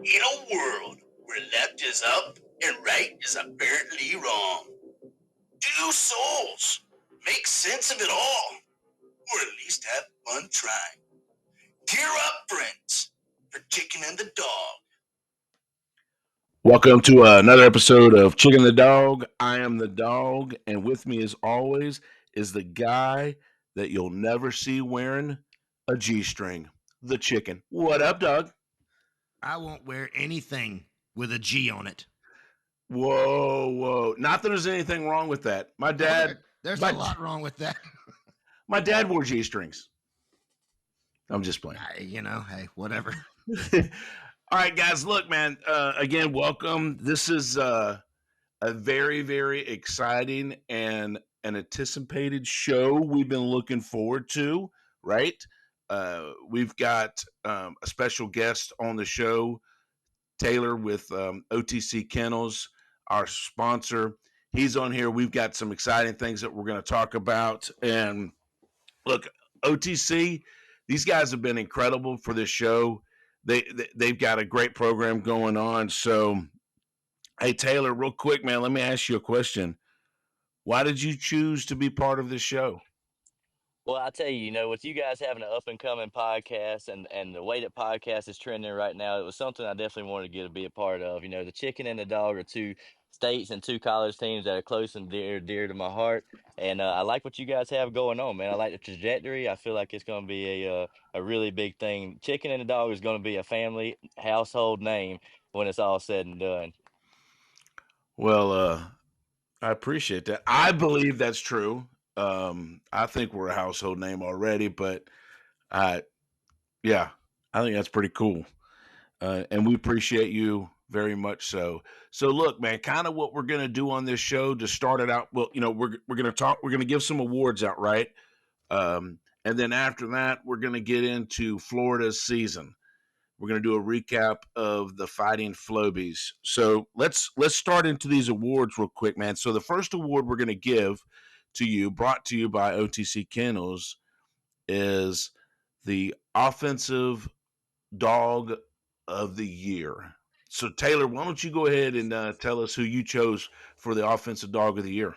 In a world where left is up and right is apparently wrong, do souls make sense of it all, or at least have fun trying? Gear up, friends, for Chicken and the Dog. Welcome to another episode of Chicken the Dog. I am the dog, and with me, as always, is the guy that you'll never see wearing a G string, the chicken. What up, dog? I won't wear anything with a G on it. Whoa, whoa! Not that there's anything wrong with that. My Oh, dad, there's a my lot wrong with that. my dad wore G strings. I'm just playing. Hey, whatever. All right, guys. Look, man. Again, welcome. This is a very, very exciting and an anticipated show we've been looking forward to, right? We've got a special guest on the show, Taylor with OTC Kennels, our sponsor. He's on here. We've got some exciting things that we're going to talk about. And look, OTC, these guys have been incredible for this show. They've got a great program going on. So, hey, Taylor, real quick, man, let me ask you a question. Why did you choose to be part of this show? Well, I tell you, with you guys having an up and coming podcast and the way that podcast is trending right now, it was something I definitely wanted to get to be a part of. The Chicken and the Dog are two states and two college teams that are close and dear to my heart, and I like what you guys have going on, man. I like the trajectory. I feel like it's going to be a really big thing. Chicken and the Dog is going to be a family household name when it's all said and done. Well, I appreciate that. I believe that's true. I think we're a household name already, but I, yeah, I think that's pretty cool. And we appreciate you very much so. So look, man, kind of what we're gonna do on this show to start it out. Well, we're gonna talk. We're gonna give some awards out, right? And then after that, we're gonna get into Florida's season. We're gonna do a recap of the Fighting Flobies. So let's start into these awards real quick, man. So the first award we're gonna give to you, brought to you by OTC Kennels, is the Offensive Dog of the Year. So, Taylor, why don't you go ahead and tell us who you chose for the Offensive Dog of the Year?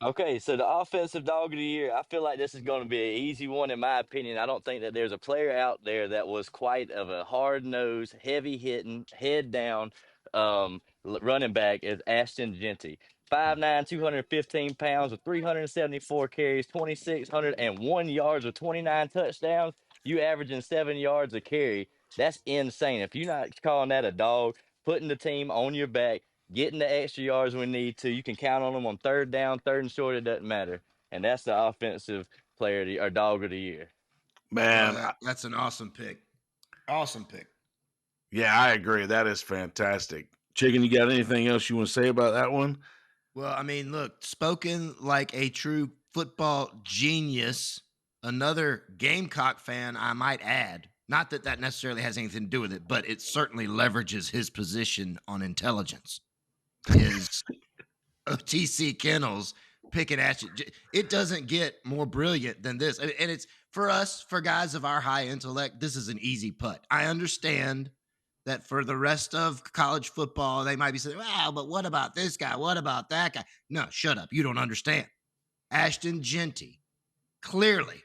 Okay, so the offensive dog of the year, I feel like this is going to be an easy one in my opinion. I don't think that there's a player out there that was quite of a hard nosed, heavy hitting, head down running back as Ashton Genty. 5'9", 215 pounds with 374 carries, 2,601 yards with 29 touchdowns. You averaging 7 yards a carry. That's insane. If you're not calling that a dog, putting the team on your back, getting the extra yards we need to. You can count on them on third down, third and short. It doesn't matter. And that's the offensive player or dog of the year. Man, That's an awesome pick. Awesome pick. yeah, I agree. That is fantastic. Chicken, you got anything else you want to say about that one? Well, I mean, look, spoken like a true football genius, another Gamecock fan, I might add. Not that that necessarily has anything to do with it, but it certainly leverages his position on intelligence. Is OTC Kennels picking at you. It doesn't get more brilliant than this. And it's for us, for guys of our high intellect, this is an easy putt. I understand that for the rest of college football, they might be saying, wow, but what about this guy? What about that guy? No, shut up. You don't understand. Ashton Genty, clearly,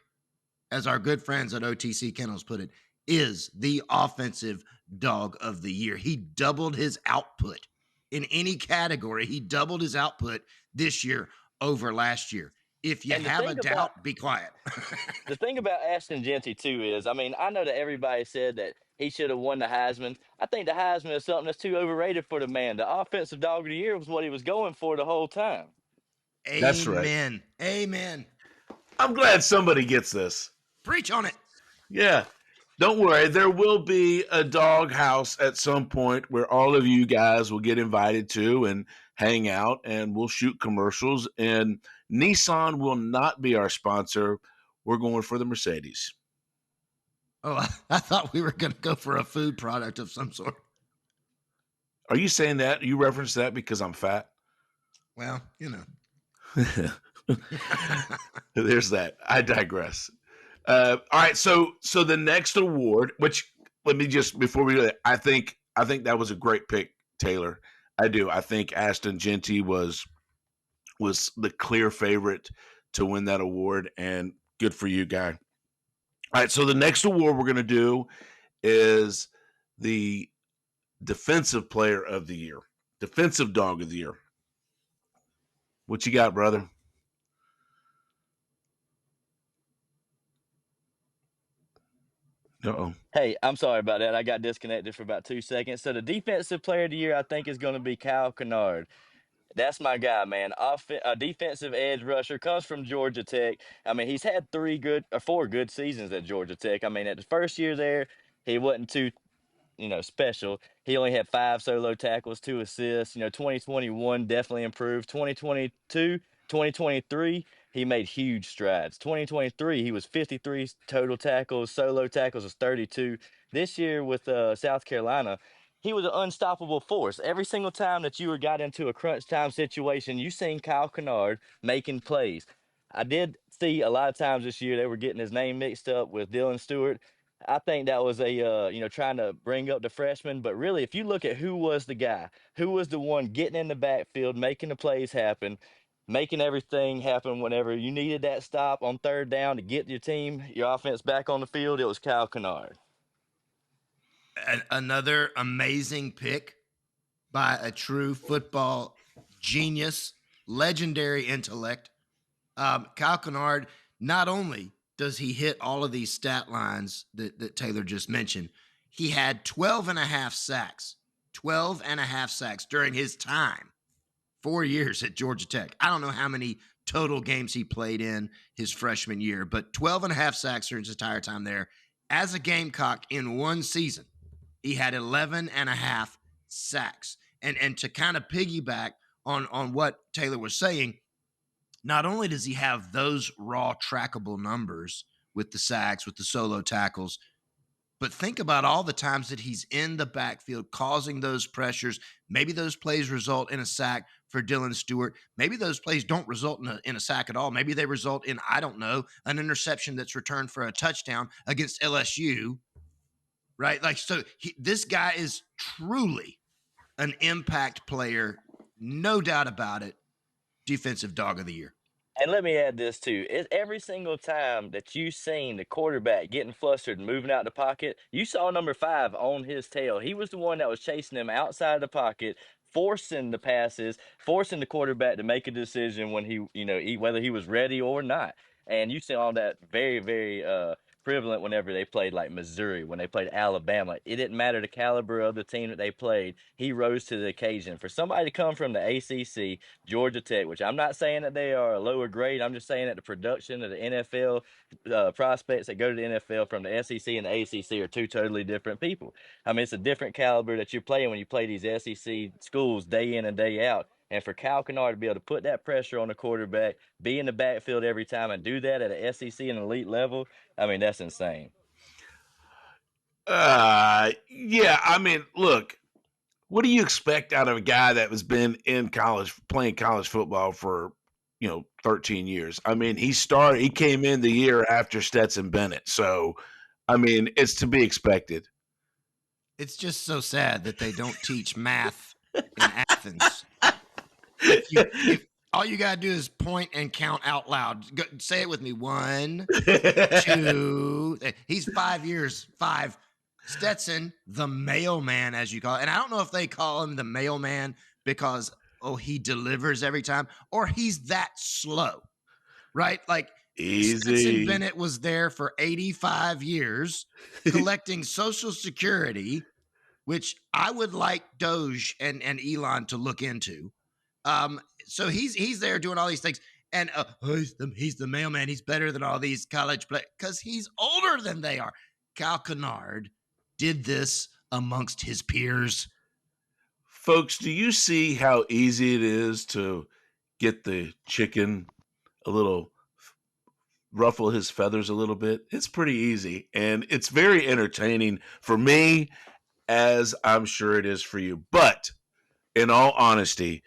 as our good friends at OTC Kennels put it, is the offensive dog of the year. He doubled his output in any category. He doubled his output this year over last year. If you have a doubt, be quiet. The thing about Ashton Genty too is, I mean, I know that everybody said that he should have won the Heisman. I think the Heisman is something that's too overrated for the man. The offensive dog of the year was what he was going for the whole time. That's right. Amen. Amen. I'm glad somebody gets this. Preach on it. Yeah. Don't worry, there will be a dog house at some point where all of you guys will get invited to and hang out, and we'll shoot commercials. And Nissan will not be our sponsor. We're going for the Mercedes. Oh, I thought we were going to go for a food product of some sort. Are you saying that? You reference that because I'm fat? Well, There's that. I digress. All right, so the next award, which let me just before we do that, I think I think that was a great pick, Taylor. I do. I think Ashton Genty was the clear favorite to win that award, and good for you, guy. All right, so the next award we're going to do is the Defensive Player of the Year, Defensive Dog of the Year. What you got, brother? Uh-oh. Hey, I'm sorry about that. I got disconnected for about 2 seconds. So the defensive player of the year, I think, is going to be Kyle Kennard. That's my guy, man. Defensive edge rusher, comes from Georgia Tech. I mean, he's had 4 good seasons at Georgia Tech. I mean, at the first year there, he wasn't too special. He only had 5 solo tackles, 2 assists. 2021 definitely improved. 2022, 2023, he made huge strides. 2023, he was 53 total tackles, solo tackles was 32. This year with South Carolina, he was an unstoppable force. Every single time that you got into a crunch time situation, you seen Kyle Kennard making plays. I did see a lot of times this year they were getting his name mixed up with Dylan Stewart. I think that was trying to bring up the freshman. But really, if you look at who was the guy, who was the one getting in the backfield, making the plays happen, making everything happen whenever you needed that stop on third down to get your team, your offense back on the field, it was Kyle Kennard. Another amazing pick by a true football genius, legendary intellect. Kyle Kennard, not only does he hit all of these stat lines that Taylor just mentioned, he had 12 and a half sacks, 12 and a half sacks during his time, 4 years at Georgia Tech. I don't know how many total games he played in his freshman year, but 12 and a half sacks during his entire time there. As a Gamecock in one season, he had 11 and a half sacks. And to kind of piggyback on what Taylor was saying, not only does he have those raw trackable numbers with the sacks, with the solo tackles, but think about all the times that he's in the backfield causing those pressures. Maybe those plays result in a sack for Dylan Stewart. Maybe those plays don't result in a sack at all. Maybe they result in, I don't know, an interception that's returned for a touchdown against LSU, right? Like, so this guy is truly an impact player, no doubt about it. Defensive Dog of the Year. And let me add this too. Every single time that you seen the quarterback getting flustered and moving out the pocket, you saw number 5 on his tail. He was the one that was chasing him outside the pocket, forcing the passes, forcing the quarterback to make a decision when whether he was ready or not. And you see all that very, very prevalent whenever they played like Missouri, when they played Alabama. It didn't matter the caliber of the team that they played. He rose to the occasion. For somebody to come from the ACC, Georgia Tech, which I'm not saying that they are a lower grade. I'm just saying that the production of the NFL prospects that go to the NFL from the SEC and the ACC are 2 totally different people. I mean, it's a different caliber that you're playing when you play these SEC schools day in and day out. And for Kyle Kennard to be able to put that pressure on the quarterback, be in the backfield every time, and do that at an SEC and elite level, I mean, that's insane. Yeah. I mean, look, what do you expect out of a guy that has been in college, playing college football for 13 years? I mean, he came in the year after Stetson Bennett, so I mean, it's to be expected. It's just so sad that they don't teach math in Athens. If all you gotta do is point and count out loud. Say it with me. 1, 2. He's 5 years. 5. Stetson, the mailman, as you call it. And I don't know if they call him the mailman because he delivers every time, or he's that slow, right? Like Easy. Stetson Bennett was there for 85 years collecting Social Security, which I would like Doge and Elon to look into. So he's there doing all these things, and he's the mailman. He's better than all these college players because he's older than they are. Kyle Kennard did this amongst his peers. Folks, do you see how easy it is to get the chicken a little, ruffle his feathers a little bit? It's pretty easy, and it's very entertaining for me, as I'm sure it is for you. But in all honesty,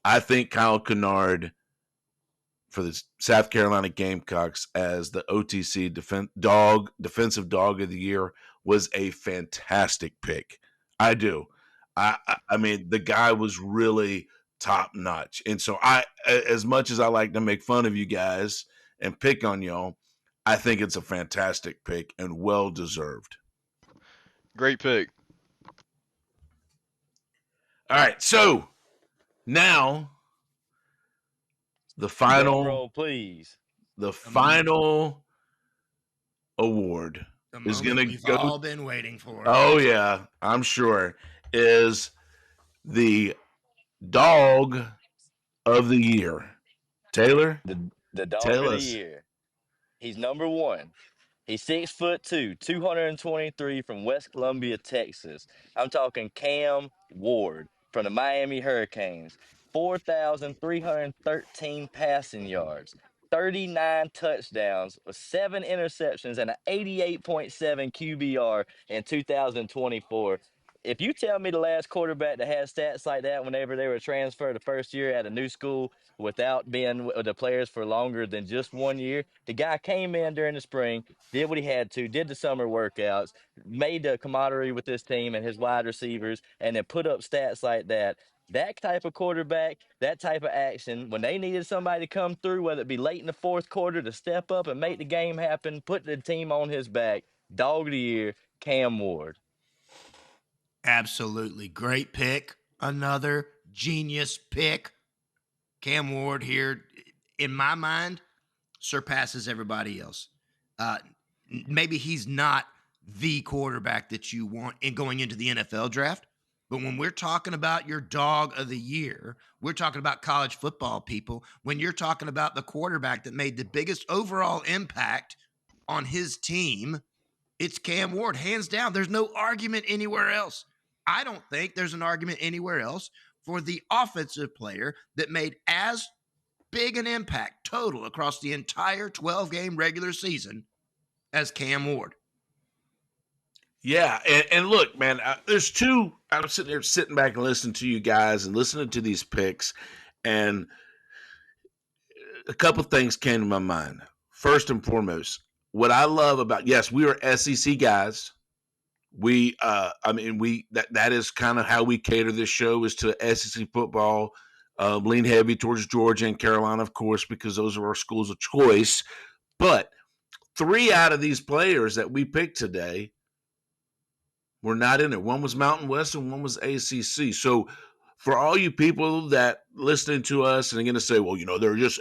I think Kyle Kennard for the South Carolina Gamecocks as the OTC defensive dog of the year was a fantastic pick. I do. I mean, the guy was really top notch, and so as much as I like to make fun of you guys and pick on y'all, I think it's a fantastic pick and well deserved. Great pick. All right, so now the Drum final roll, please. the The moment, final award the is going moment to we've go. all been waiting for. Oh yeah, I'm sure is the dog of the year. Taylor, The dog tell of the us. year. He's number one. He's 6'2", 223 from West Columbia, Texas. I'm talking Cam Ward from the Miami Hurricanes. 4,313 passing yards, 39 touchdowns, with 7 interceptions, and an 88.7 QBR in 2024. If you tell me the last quarterback that had stats like that whenever they were transferred the first year at a new school without being with the players for longer than just 1 year, the guy came in during the spring, did what he had to, did the summer workouts, made the camaraderie with this team and his wide receivers, and then put up stats like that. That type of quarterback, that type of action, when they needed somebody to come through, whether it be late in the fourth quarter to step up and make the game happen, put the team on his back, dog of the year, Cam Ward. Absolutely. Great pick. Another genius pick. Cam Ward here, in my mind, surpasses everybody else. Maybe he's not the quarterback that you want in going into the NFL draft. But when we're talking about your dog of the year, we're talking about college football people. When you're talking about the quarterback that made the biggest overall impact on his team, it's Cam Ward, hands down. There's no argument anywhere else. I don't think there's an argument anywhere else for the offensive player that made as big an impact total across the entire 12-game regular season as Cam Ward. Yeah, and look, man, there's two. I'm sitting there, sitting back and listening to you guys and listening to these picks, and a couple things came to my mind. First and foremost, what I love about, yes, we are SEC guys. That is kind of how we cater this show, is to SEC football. Lean heavy towards Georgia and Carolina, of course, because those are our schools of choice. But 3 out of these players that we picked today were not in it. One was Mountain West and one was ACC. So for all you people that listening to us and are going to say, well, they're just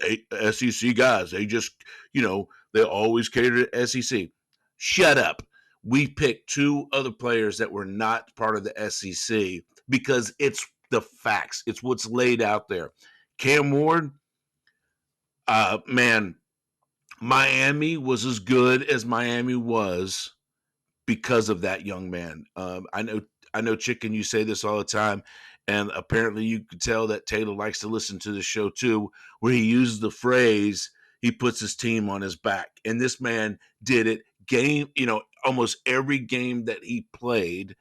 SEC guys. They just, they always cater to SEC. Shut up. We picked 2 other players that were not part of the SEC because it's the facts. It's what's laid out there. Cam Ward, man, Miami was as good as Miami was because of that young man. I know, Chicken, you say this all the time, and apparently you could tell that Taylor likes to listen to the show too, where he uses the phrase, he puts his team on his back. And this man did it almost every game that he played.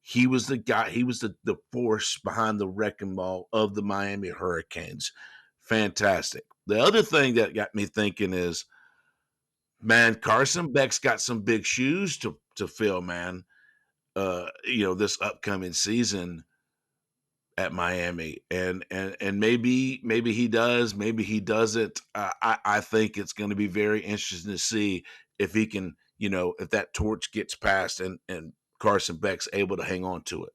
He was the guy, he was the force behind the wrecking ball of the Miami Hurricanes. Fantastic. The other thing that got me thinking is, man, Carson Beck's got some big shoes to fill, man. This upcoming season at Miami, and maybe he does, maybe he doesn't. I think it's going to be very interesting to see if he can, if that torch gets passed and Carson Beck's able to hang on to it.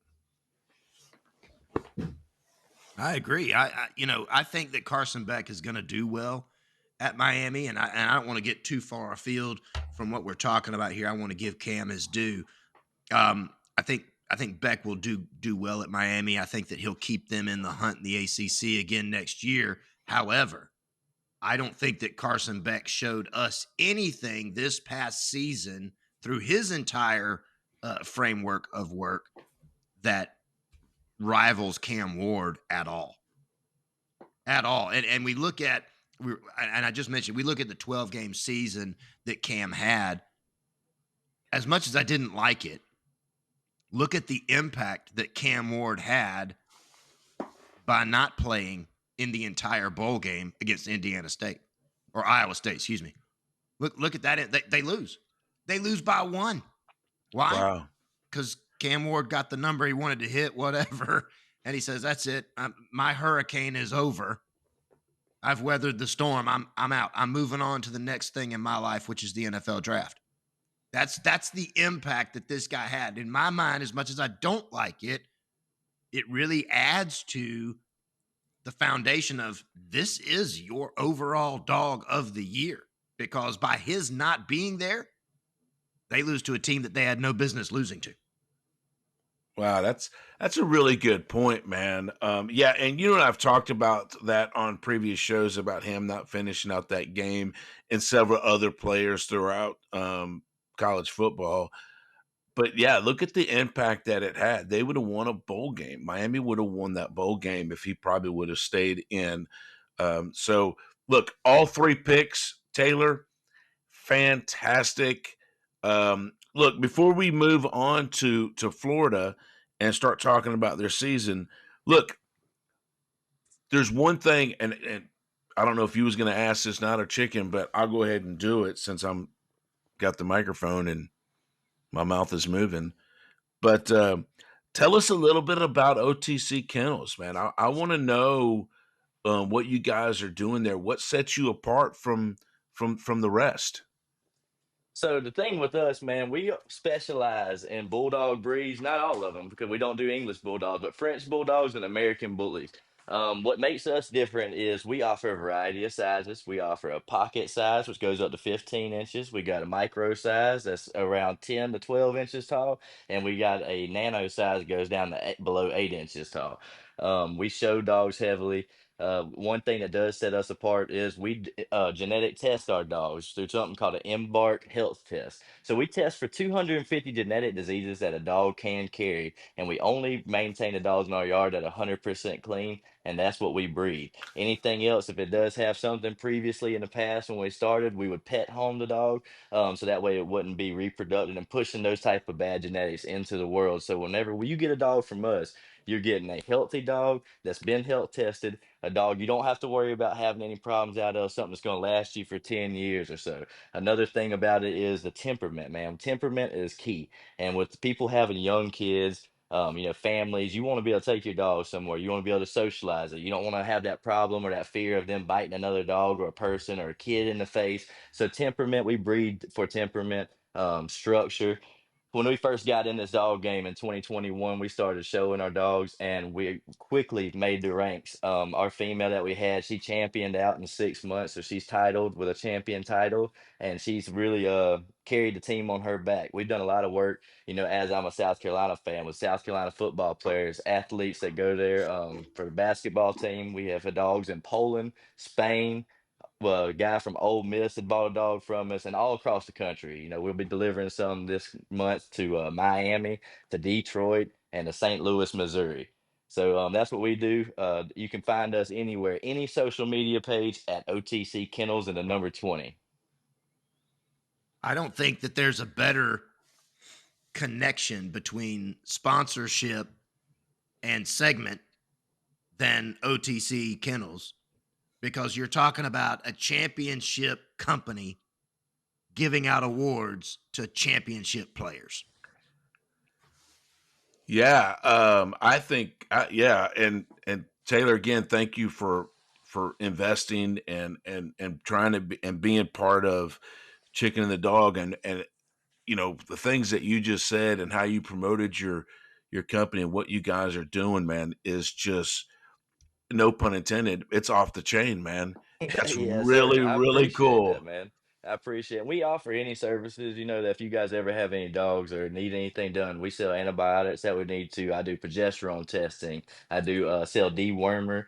I agree. I think that Carson Beck is going to do well at Miami, and I don't want to get too far afield from what we're talking about here. I want to give Cam his due. I think Beck will do well at Miami. I think that he'll keep them in the hunt in the ACC again next year. However, I don't think that Carson Beck showed us anything this past season through his entire framework of work that rivals Cam Ward at all. At all. And we look at, and I just mentioned, we look at the 12-game season that Cam had. As much as I didn't like it, look at the impact that Cam Ward had by not playing in the entire bowl game against Indiana State or Iowa State, excuse me. Look at that. They lose. They lose by 1. Why? Wow. Because Cam Ward got the number he wanted to hit, whatever. And he says, that's it. My hurricane is over. I've weathered the storm. I'm out. I'm moving on to the next thing in my life, which is the NFL draft. That's the impact that this guy had. In my mind, as much as I don't like it, it really adds to the foundation of this is your overall dog of the year. Because by his not being there, they lose to a team that they had no business losing to. Wow, that's a really good point, man. Yeah, and you and I've talked about that on previous shows about him not finishing out that game and several other players throughout college football. But yeah, look at the impact that it had. They would have won a bowl game. Miami would have won that bowl game if he probably would have stayed in. So look, all three picks, Taylor, fantastic. Look, before we move on to Florida and start talking about their season, look, there's one thing, and I don't know if you was going to ask this, not a chicken, but I'll go ahead and do it since I'm got the microphone and my mouth is moving. But tell us a little bit about OTC Kennels, man. I want to know what you guys are doing there. What sets you apart from the rest? So the thing with us, man, we specialize in bulldog breeds. Not all of them, because we don't do English bulldogs, but French bulldogs and American bullies. What makes us different is we offer a variety of sizes. We offer a pocket size, which goes up to 15 inches. We got a micro size that's around 10 to 12 inches tall, and we got a nano size that goes down to below 8 inches tall. We show dogs heavily. One thing that does set us apart is genetic test our dogs through something called an Embark health test. So we test for 250 genetic diseases that a dog can carry, and we only maintain the dogs in our yard at 100% clean, and that's what we breed. Anything else, if it does have something previously in the past when we started, we would pet home the dog, so that way it wouldn't be reproductive and pushing those type of bad genetics into the world. So whenever you get a dog from us, you're getting a healthy dog that's been health tested, a dog you don't have to worry about having any problems out of, something that's going to last you for 10 years or so. Another thing about it is the temperament, man. Temperament is key. And with people having young kids, families, you want to be able to take your dog somewhere. You want to be able to socialize it. You don't want to have that problem or that fear of them biting another dog or a person or a kid in the face. So temperament, we breed for temperament, structure. When we first got in this dog game in 2021, we started showing our dogs, and we quickly made the ranks. Our female that we had, she championed out in 6 months, so she's titled with a champion title, and she's really carried the team on her back. We've done a lot of work, as I'm a South Carolina fan, with South Carolina football players, athletes that go there for the basketball team. We have dogs in Poland, Spain. Well, a guy from Ole Miss had bought a dog from us, and all across the country. We'll be delivering some this month to Miami, to Detroit, and to St. Louis, Missouri. So that's what we do. You can find us anywhere, any social media page at OTC Kennels and the number 20. I don't think that there's a better connection between sponsorship and segment than OTC Kennels, because you're talking about a championship company giving out awards to championship players. Yeah, I think, yeah, and Taylor, again, thank you for investing and trying to be and being part of Chicken and the Dog, and the things that you just said and how you promoted your company and what you guys are doing, man, is just, no pun intended, it's off the chain, man. That's Yes, sir. really I really appreciate that, cool. man. I appreciate it. We offer any services, that if you guys ever have any dogs or need anything done, we sell antibiotics that we need to. I do progesterone testing. I do sell dewormer.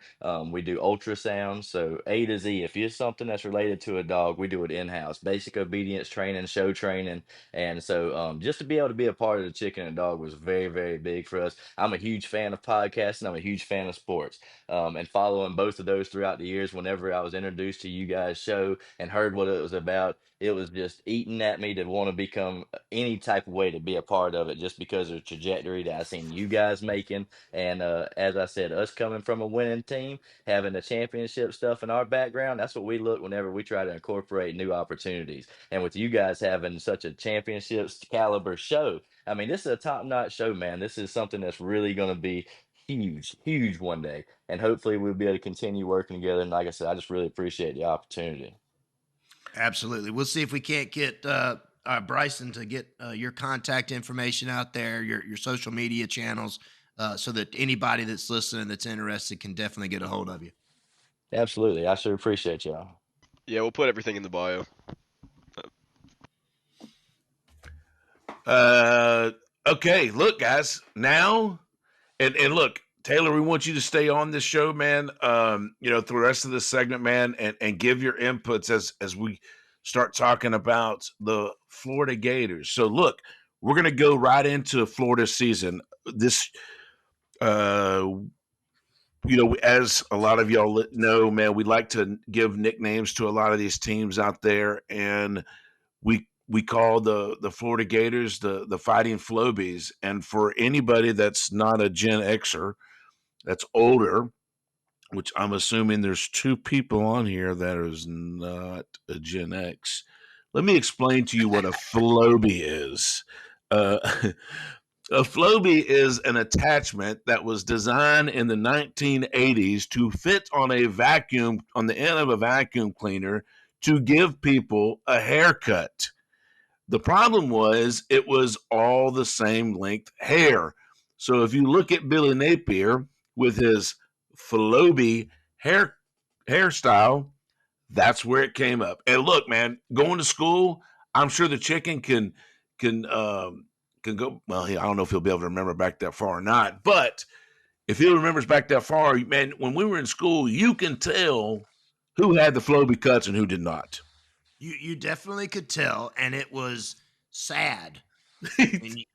We do ultrasound. So A to Z. If it's something that's related to a dog, we do it in-house. Basic obedience training, show training. And so just to be able to be a part of the Chicken and Dog was very, very big for us. I'm a huge fan of podcasting. I'm a huge fan of sports, and following both of those throughout the years. Whenever I was introduced to you guys' show and heard what it was about, out, it was just eating at me to want to become any type of way to be a part of it, just because of the trajectory that I seen you guys making. And as I said, us coming from a winning team, having the championship stuff in our background, that's what we look whenever we try to incorporate new opportunities. And with you guys having such a championships caliber show, I mean, this is a top-notch show, man. This is something that's really going to be huge, huge one day. And hopefully we'll be able to continue working together. And like I said, I just really appreciate the opportunity. Absolutely. We'll see if we can't get Bryson to get your contact information out there, your social media channels, so that anybody that's listening that's interested can definitely get a hold of you. Absolutely. I sure appreciate y'all. Yeah, we'll put everything in the bio. Okay, look, guys, now and look, Taylor, we want you to stay on this show, man. Through the rest of this segment, man, and give your inputs as we start talking about the Florida Gators. So look, we're gonna go right into Florida season. This as a lot of y'all know, man, we like to give nicknames to a lot of these teams out there, and we call the Florida Gators the Fighting Flobies. And for anybody that's not a Gen Xer, that's older, which I'm assuming there's two people on here that is not a Gen X. Let me explain to you what a Floby is. Uh, a Floby is an attachment that was designed in the 1980s to fit on the end of a vacuum cleaner to give people a haircut. The problem was it was all the same length hair. So if you look at Billy Napier with his Floby hairstyle, that's where it came up. And look, man, going to school, I'm sure the chicken can go. Well, I don't know if he'll be able to remember back that far or not. But if he remembers back that far, man, when we were in school, you can tell who had the Floby cuts and who did not. You definitely could tell, and it was sad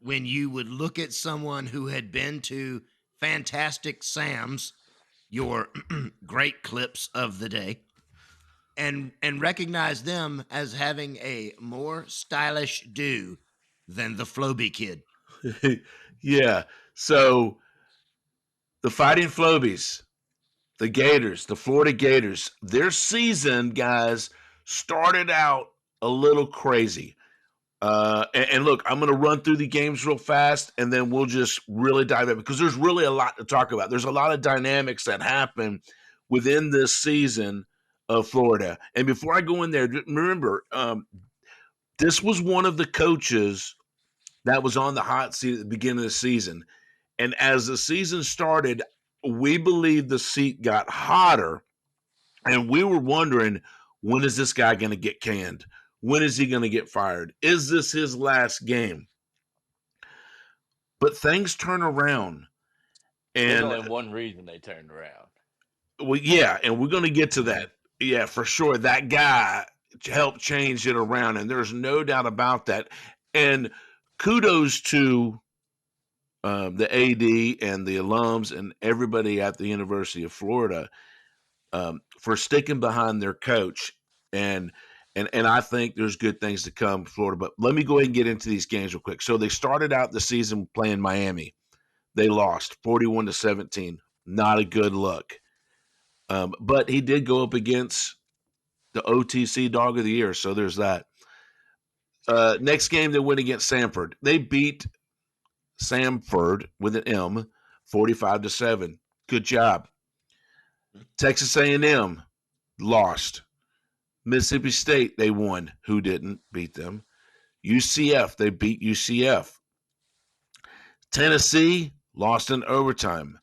when you would look at someone who had been to Fantastic Sam's, your great clips of the day, and recognize them as having a more stylish do than the Floby kid. Yeah. So the Fighting Flobies, the Gators, the Florida Gators, their season, guys, started out a little crazy. And look, I'm going to run through the games real fast, and then we'll just really dive in because there's really a lot to talk about. There's a lot of dynamics that happen within this season of Florida. And before I go in there, remember, this was one of the coaches that was on the hot seat at the beginning of the season. And as the season started, we believe the seat got hotter, and we were wondering, when is this guy going to get canned? When is he going to get fired? Is this his last game? But things turn around. There's And only one reason they turned around. well, yeah, and we're going to get to that. Yeah, for sure. That guy helped change it around, and there's no doubt about that. And kudos to the AD and the alums and everybody at the University of Florida for sticking behind their coach. And I think there's good things to come for Florida. But let me go ahead and get into these games real quick. So they started out the season playing Miami. They lost 41-17. Not a good look. But he did go up against the OTC Dog of the Year, so there's that. Next game, they went against Samford. They beat Samford with an M, 45-7. Good job. Texas A&M lost. Mississippi State, they won. Who didn't beat them? UCF, they beat UCF. Tennessee lost in overtime.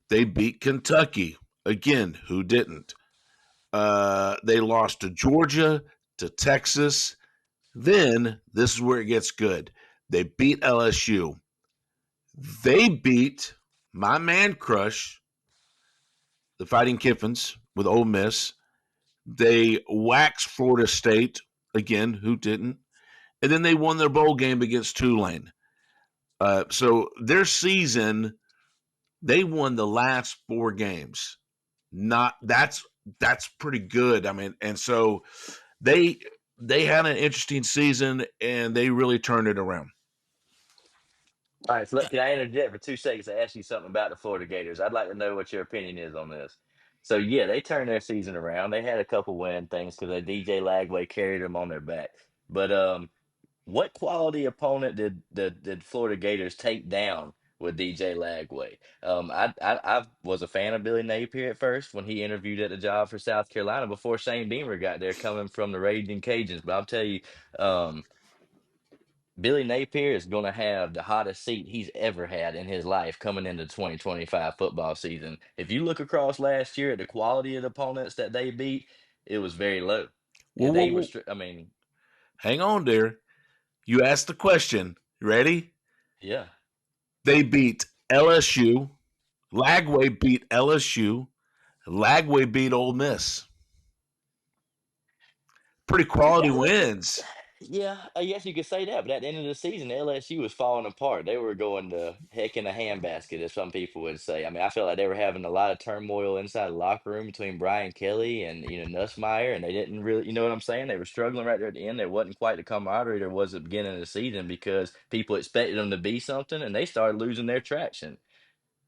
They beat Kentucky. Again, who didn't? They lost to Georgia, to Texas. Then, this is where it gets good. They beat LSU. They beat my man crush, the Fighting Kiffins, with Ole Miss. They waxed Florida State. Again, who didn't? And then they won their bowl game against Tulane. So their season, they won the last 4 games. Not that's pretty good. I mean, and so they they had an interesting season, and they really turned it around. All right, so can I interject for 2 seconds to ask you something about the Florida Gators? I'd like to know what your opinion is on this. So yeah, they turned their season around. They had a couple win things because they DJ Lagway carried them on their back. But what quality opponent did Florida Gators take down with DJ Lagway? I was a fan of Billy Napier at first when he interviewed at the job for South Carolina before Shane Beamer got there, coming from the Raging Cajuns. But I'll tell you, um, Billy Napier is going to have the hottest seat he's ever had in his life coming into 2025 football season. If you look across last year at the quality of the opponents that they beat, it was very low. Whoa, whoa, They were, whoa. I mean, Hang on there. You asked the question. You ready? yeah. They beat LSU. Lagway beat LSU. Lagway beat Ole Miss. Pretty quality Yeah, wins. yeah, I guess you could say that, but at the end of the season, LSU was falling apart. They were going to heck in a handbasket, as some people would say. I mean, I felt like they were having a lot of turmoil inside the locker room between Brian Kelly and Nussmeier, and they didn't really, you know what I'm saying? They were struggling right there at the end. There wasn't quite the camaraderie there was at the beginning of the season because people expected them to be something, and they started losing their traction.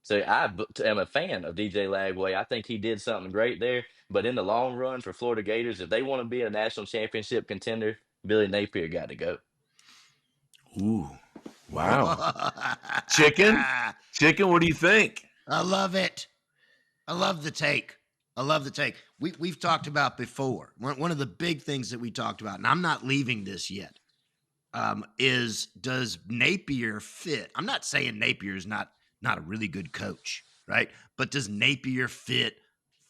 So am a fan of DJ Lagway. I think he did something great there. But in the long run for Florida Gators, if they want to be a national championship contender, Billy Napier got to go. Ooh, wow. Chicken? Chicken, what do you think? I love it. I love the take. I love the take. We've talked about before. One of the big things that we talked about, and I'm not leaving this yet, is does Napier fit? I'm not saying Napier is not a really good coach, right? But does Napier fit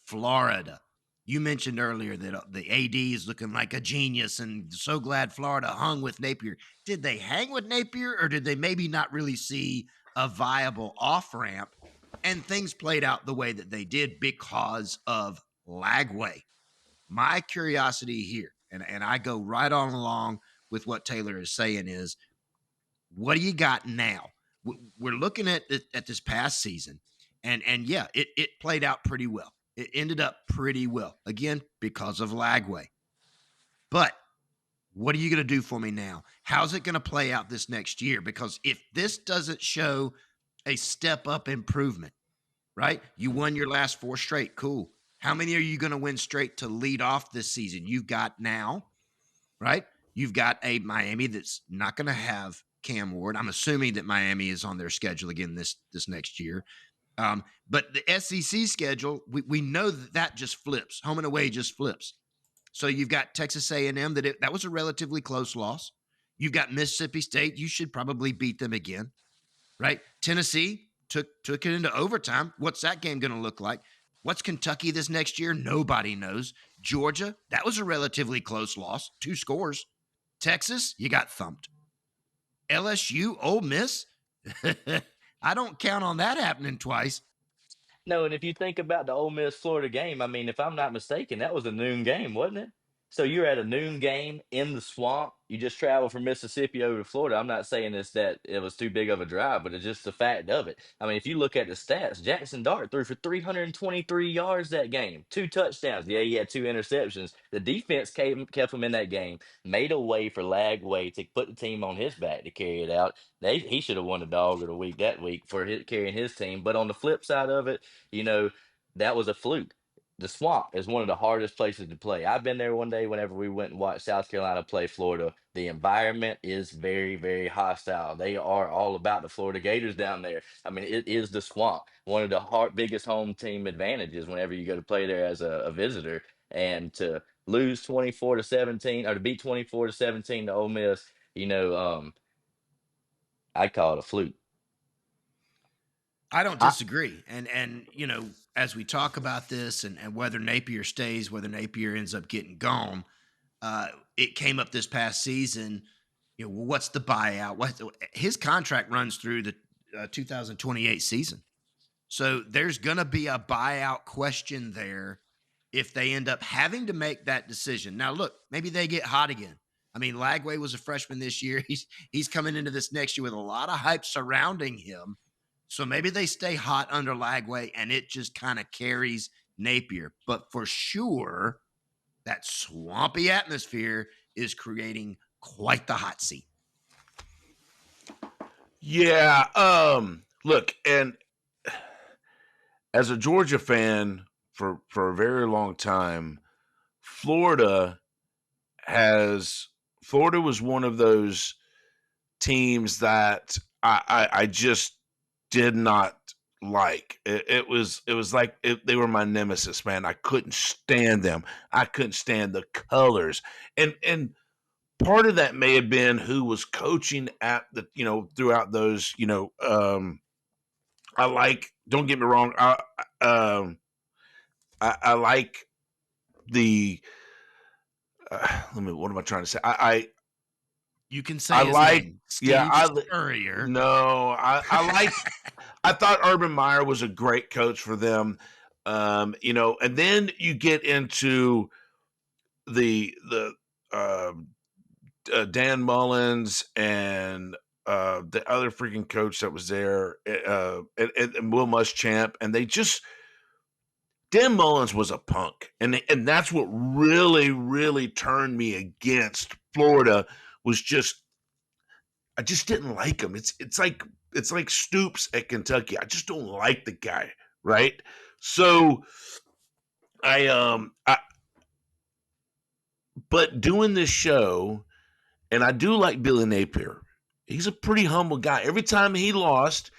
Florida? You mentioned earlier that the AD is looking like a genius, and so glad Florida hung with Napier. Did they hang with Napier, or did they maybe not really see a viable off ramp? And things played out the way that they did because of Lagway. My curiosity here, and I go right on along with what Taylor is saying, is what do you got now? We're looking at this past season, and yeah, it played out pretty well. It ended up pretty well again because of Lagway. But what are you going to do for me now? How's it going to play out this next year? Because if this doesn't show a step up improvement, right? You won your last 4 straight. Cool. How many are you going to win straight to lead off this season? You've got now, right? You've got a Miami that's not going to have Cam Ward. I'm assuming that Miami is on their schedule again this next year. But the SEC schedule, we know that just flips. Home and away just flips. So you've got Texas A&M that was a relatively close loss. You've got Mississippi State. You should probably beat them again, right? Tennessee took it into overtime. What's that game going to look like? What's Kentucky this next year? Nobody knows. Georgia, that was a relatively close loss, 2 scores. Texas, you got thumped. LSU, Ole Miss, I don't count on that happening twice. No, and if you think about the Ole Miss Florida game, I mean, if I'm not mistaken, that was a noon game, wasn't it? So you're at a noon game in the swamp. You just travel from Mississippi over to Florida. I'm not saying this that it was too big of a drive, but it's just the fact of it. I mean, if you look at the stats, Jackson Dart threw for 323 yards that game, 2 touchdowns. Yeah, he had 2 interceptions. The defense kept him in that game, made a way for Lagway to put the team on his back to carry it out. He should have won the dog of the week that week for carrying his team. But on the flip side of it, you know, that was a fluke. The swamp is one of the hardest places to play. I've been there one day whenever we went and watched South Carolina play Florida. The environment is very, very hostile. They are all about the Florida Gators down there. I mean, it is the swamp. One of the biggest home team advantages whenever you go to play there as a visitor. And to lose 24-17 or to beat 24-17 to Ole Miss, I'd call it a fluke. I don't disagree. And as we talk about this and whether Napier stays, whether Napier ends up getting gone, it came up this past season. Well, what's the buyout? His contract runs through the 2028 season. So there's going to be a buyout question there if they end up having to make that decision. Now, look, maybe they get hot again. I mean, Lagway was a freshman this year. He's coming into this next year with a lot of hype surrounding him. So maybe they stay hot under Lagway and it just kind of carries Napier. But for sure, that swampy atmosphere is creating quite the hot seat. Yeah. Look, and as a Georgia fan for a very long time, Florida Florida was one of those teams that I just did not like. It was like they were my nemesis, man. I couldn't stand them. I couldn't stand the colors, and part of that may have been who was coaching at the throughout those. I like. Don't get me wrong. I like the. Let me. What am I trying to say? You can I say his like. name, Yeah. Steve Spurrier. No. I like. I thought Urban Meyer was a great coach for them. And then you get into the Dan Mullins and the other freaking coach that was there, and Will Muschamp, and they just Dan Mullins was a punk, and that's what really, really turned me against Florida. Was just I just didn't like him. It's like Stoops at Kentucky. I just don't like the guy, right? So I but doing this show, and I do like Billy Napier. He's a pretty humble guy. Every time he lost,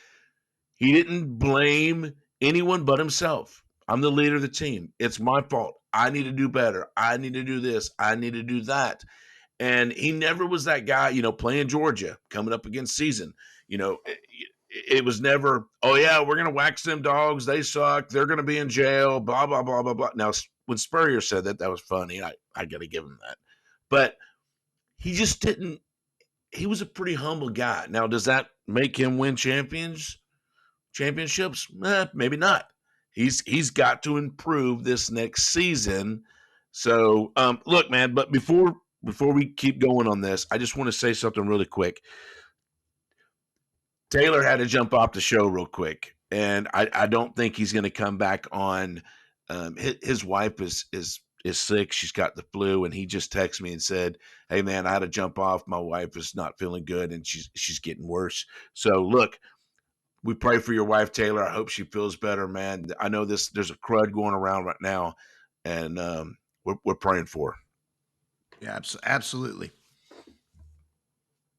he didn't blame anyone but himself. I'm the leader of the team. It's my fault. I need to do better. I need to do this. I need to do that. And he never was that guy, playing Georgia, coming up against season. It was never, oh, yeah, we're going to wax them dogs. They suck. They're going to be in jail, blah, blah, blah, blah, blah. Now, when Spurrier said that was funny. I got to give him that. But he just didn't, he was a pretty humble guy. Now, does that make him win championships? Maybe not. He's got to improve this next season. So, look, man, but before we keep going on this, I just want to say something really quick. Taylor had to jump off the show real quick, and I don't think he's going to come back on. His wife is sick. She's got the flu, and he just texted me and said, "Hey, man, I had to jump off. My wife is not feeling good, and she's getting worse." So, look, we pray for your wife, Taylor. I hope she feels better, man. I know there's a crud going around right now, and we're praying for her. Yeah, absolutely.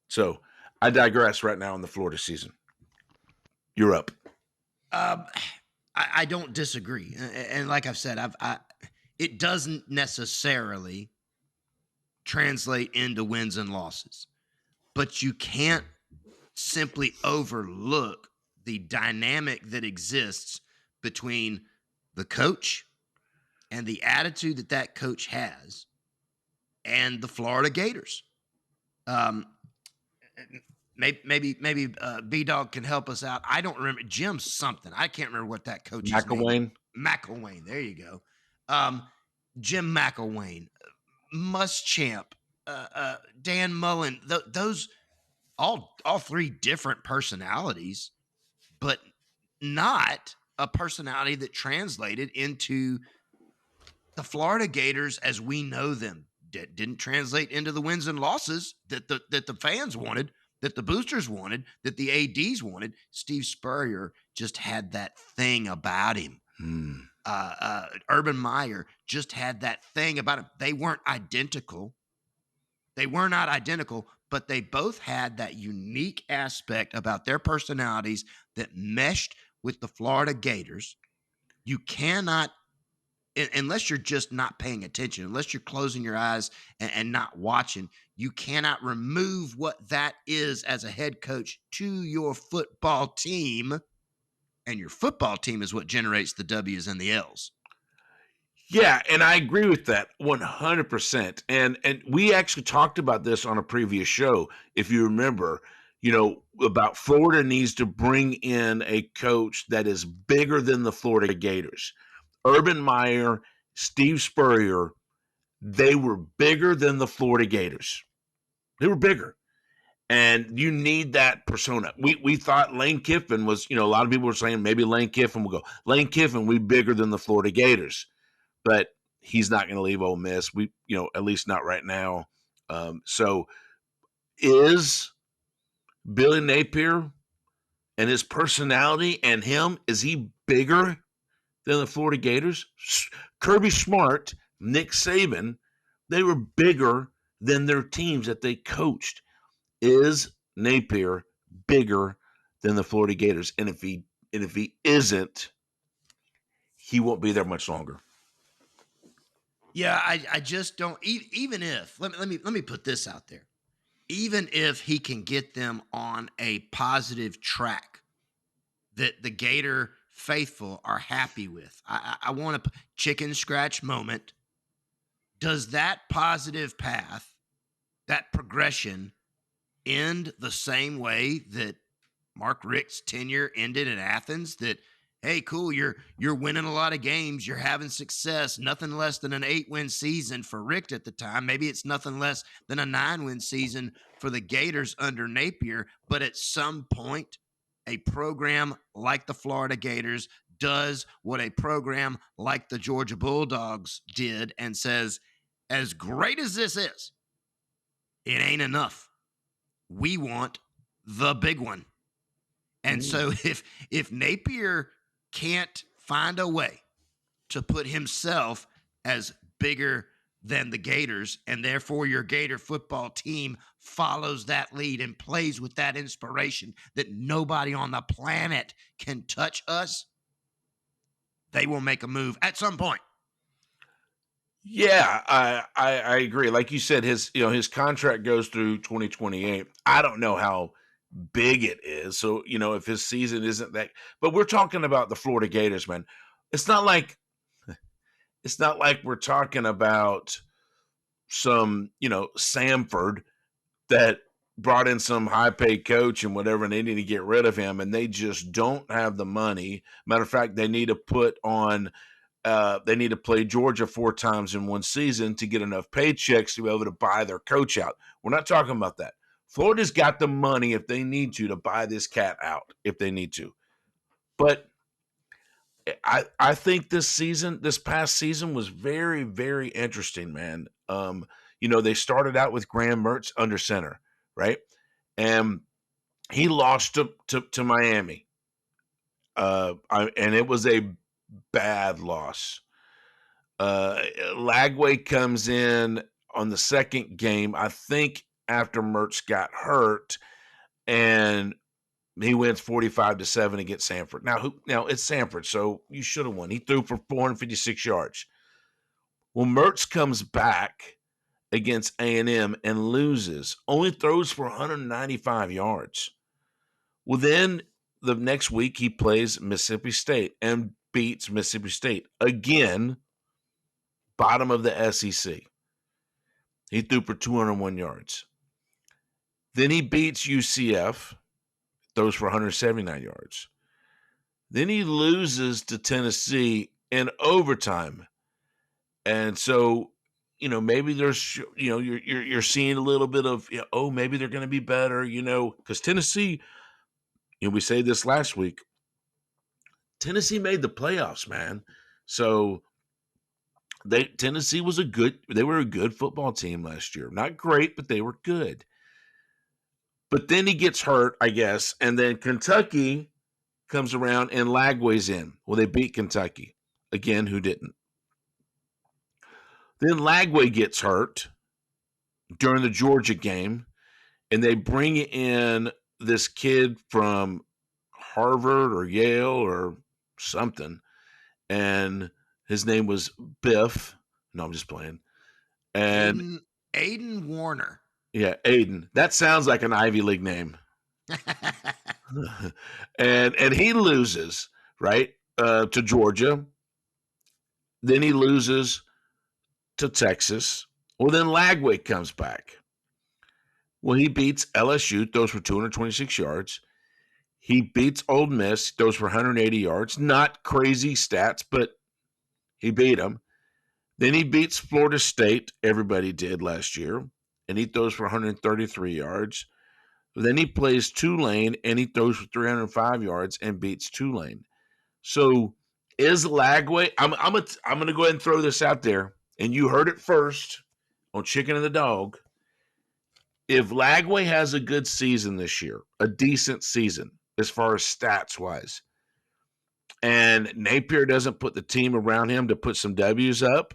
So I digress right now in the Florida season. You're up. I don't disagree, and like I've said, it doesn't necessarily translate into wins and losses, but you can't simply overlook the dynamic that exists between the coach and the attitude that coach has and the Florida Gators. Maybe B-Dawg can help us out. I don't remember Jim something. I can't remember what that coach's name. McElwain. There you go. Jim McElwain, Muschamp, Dan Mullen. Those all three different personalities, but not a personality that translated into the Florida Gators as we know them. Didn't translate into the wins and losses that the fans wanted, that the boosters wanted, that the ADs wanted. Steve Spurrier just had that thing about him. Urban Meyer just had that thing about him. They weren't identical. But they both had that unique aspect about their personalities that meshed with the Florida Gators. You cannot, unless you're just not paying attention, unless you're closing your eyes and not watching, you cannot remove what that is as a head coach to your football team. And your football team is what generates the W's and the L's. Yeah, and I agree with that 100%. And we actually talked about this on a previous show, if you remember, about Florida needs to bring in a coach that is bigger than the Florida Gators. Urban Meyer, Steve Spurrier, they were bigger than the Florida Gators. They were bigger. And you need that persona. We thought Lane Kiffin was, a lot of people were saying maybe Lane Kiffin will go. Lane Kiffin, we bigger than the Florida Gators. But he's not going to leave Ole Miss. At least not right now. So is Billy Napier and his personality and him, is he bigger than the Florida Gators? Kirby Smart, Nick Saban, they were bigger than their teams that they coached. Is Napier bigger than the Florida Gators? And if he isn't, he won't be there much longer. Yeah, I just don't. Even if let me put this out there. Even if he can get them on a positive track that the Gator faithful are happy with, I want a chicken scratch moment. Does that positive path, that progression, end the same way that Mark Richt's tenure ended in Athens? That, hey, cool, you're winning a lot of games, you're having success, nothing less than an 8-win season for Richt at the time. Maybe it's nothing less than a 9-win season for the Gators under Napier. But at some point, a program like the Florida Gators does what a program like the Georgia Bulldogs did and says, as great as this is, it ain't enough. We want the big one. And so if Napier can't find a way to put himself as bigger than the Gators, and therefore your Gator football team follows that lead and plays with that inspiration that nobody on the planet can touch us, they will make a move at some point. Yeah, I agree. Like you said, his contract goes through 2028. I don't know how big it is. So, if his season isn't that, but we're talking about the Florida Gators, man. It's not like we're talking about some, Samford that brought in some high paid coach and whatever, and they need to get rid of him, and they just don't have the money. Matter of fact, they need to play Georgia 4 times in one season to get enough paychecks to be able to buy their coach out. We're not talking about that. Florida's got the money if they need to buy this cat out if they need to. But I think this past season was very, very interesting, man. They started out with Graham Mertz under center, right? And he lost to Miami. And it was a bad loss. Lagway comes in on the second game, I think after Mertz got hurt, and he wins 45-7 against Samford. Now it's Samford, so you should have won. He threw for 456 yards. Well, Mertz comes back against A&M and loses, only throws for 195 yards. Well, then the next week he plays Mississippi State and beats Mississippi State again, bottom of the SEC. He threw for 201 yards. Then he beats UCF, throws for 179 yards. Then he loses to Tennessee in overtime. And so, maybe there's, you're seeing a little bit of, maybe they're going to be better, because Tennessee, we say this last week, Tennessee made the playoffs, man. So Tennessee they were a good football team last year. Not great, but they were good. But then he gets hurt, I guess, and then Kentucky comes around and Lagway's in. Well, they beat Kentucky. Again, who didn't? Then Lagway gets hurt during the Georgia game, and they bring in this kid from Harvard or Yale or something, and his name was Biff. No, I'm just playing. And Aiden Warner. Yeah, Aiden. That sounds like an Ivy League name. and he loses, right, to Georgia. Then he loses to Texas. Well, then Lagway comes back. Well, he beats LSU, throws for 226 yards. He beats Ole Miss, throws for 180 yards. Not crazy stats, but he beat them. Then he beats Florida State. Everybody did last year. And he throws for 133 yards. Then he plays Tulane, and he throws for 305 yards and beats Tulane. So is Lagway? I'm going to go ahead and throw this out there, and you heard it first on Chicken and the Dog. if Lagway has a good season this year, a decent season as far as stats wise, and Napier doesn't put the team around him to put some W's up,